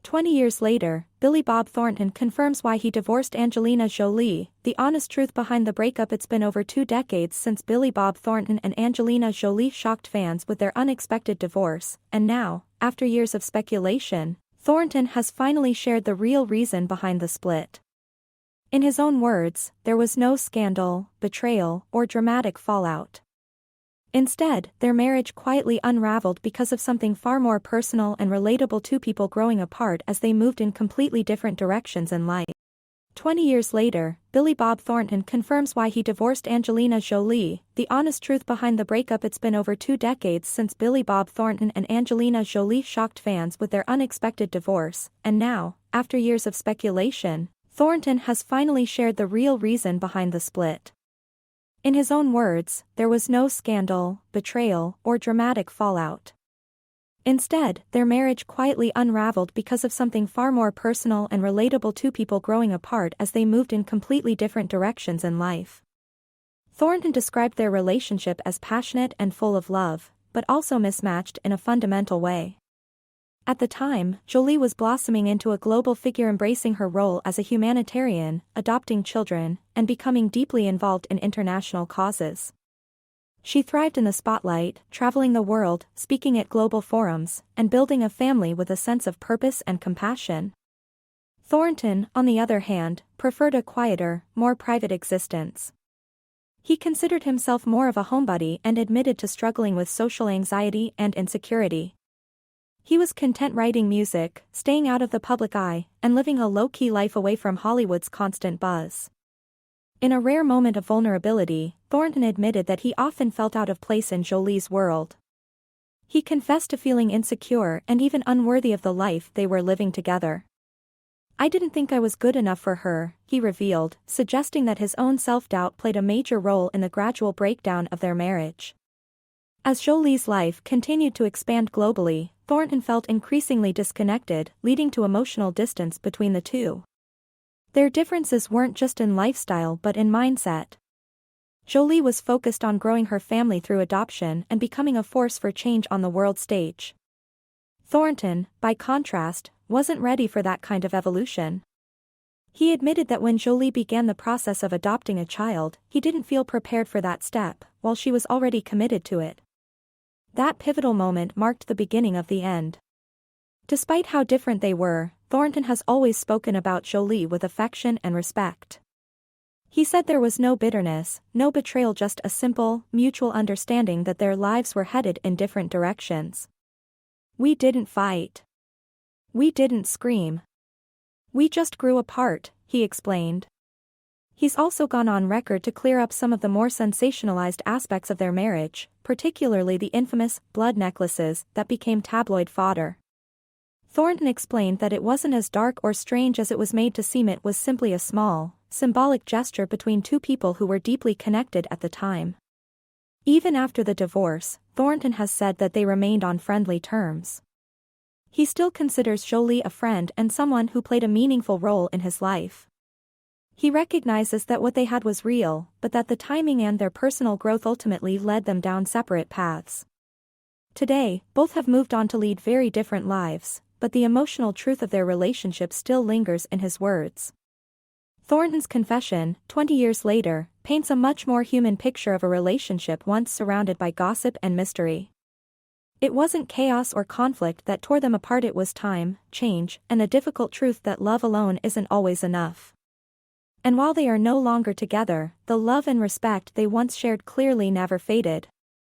20 years later, Billy Bob Thornton confirms why he divorced Angelina Jolie. The honest truth behind the breakup: it's been over 2 decades since Billy Bob Thornton and Angelina Jolie shocked fans with their unexpected divorce, and now, after years of speculation, Thornton has finally shared the real reason behind the split. In his own words, there was no scandal, betrayal, or dramatic fallout. Instead, their marriage quietly unraveled because of something far more personal and relatable: two people growing apart as they moved in completely different directions in life. 20 years later, Billy Bob Thornton confirms why he divorced Angelina Jolie. The honest truth behind the breakup: it's been over 2 decades since Billy Bob Thornton and Angelina Jolie shocked fans with their unexpected divorce, and now, after years of speculation, Thornton has finally shared the real reason behind the split. In his own words, there was no scandal, betrayal, or dramatic fallout. Instead, their marriage quietly unraveled because of something far more personal and relatable: two people growing apart as they moved in completely different directions in life. Thornton described their relationship as passionate and full of love, but also mismatched in a fundamental way. At the time, Jolie was blossoming into a global figure, embracing her role as a humanitarian, adopting children, and becoming deeply involved in international causes. She thrived in the spotlight, traveling the world, speaking at global forums, and building a family with a sense of purpose and compassion. Thornton, on the other hand, preferred a quieter, more private existence. He considered himself more of a homebody and admitted to struggling with social anxiety and insecurity. He was content writing music, staying out of the public eye, and living a low-key life away from Hollywood's constant buzz. In a rare moment of vulnerability, Thornton admitted that he often felt out of place in Jolie's world. He confessed to feeling insecure and even unworthy of the life they were living together. "I didn't think I was good enough for her," he revealed, suggesting that his own self-doubt played a major role in the gradual breakdown of their marriage. As Jolie's life continued to expand globally, Thornton felt increasingly disconnected, leading to emotional distance between the two. Their differences weren't just in lifestyle but in mindset. Jolie was focused on growing her family through adoption and becoming a force for change on the world stage. Thornton, by contrast, wasn't ready for that kind of evolution. He admitted that when Jolie began the process of adopting a child, he didn't feel prepared for that step, while she was already committed to it. That pivotal moment marked the beginning of the end. Despite how different they were, Thornton has always spoken about Jolie with affection and respect. He said there was no bitterness, no betrayal, just a simple, mutual understanding that their lives were headed in different directions. "We didn't fight. We didn't scream. We just grew apart," he explained. He's also gone on record to clear up some of the more sensationalized aspects of their marriage, particularly the infamous blood necklaces that became tabloid fodder. Thornton explained that it wasn't as dark or strange as it was made to seem. It was simply a small, symbolic gesture between two people who were deeply connected at the time. Even after the divorce, Thornton has said that they remained on friendly terms. He still considers Jolie a friend and someone who played a meaningful role in his life. He recognizes that what they had was real, but that the timing and their personal growth ultimately led them down separate paths. Today, both have moved on to lead very different lives, but the emotional truth of their relationship still lingers in his words. Thornton's confession, 20 years later, paints a much more human picture of a relationship once surrounded by gossip and mystery. It wasn't chaos or conflict that tore them apart. It was time, change, and the difficult truth that love alone isn't always enough. And while they are no longer together, the love and respect they once shared clearly never faded.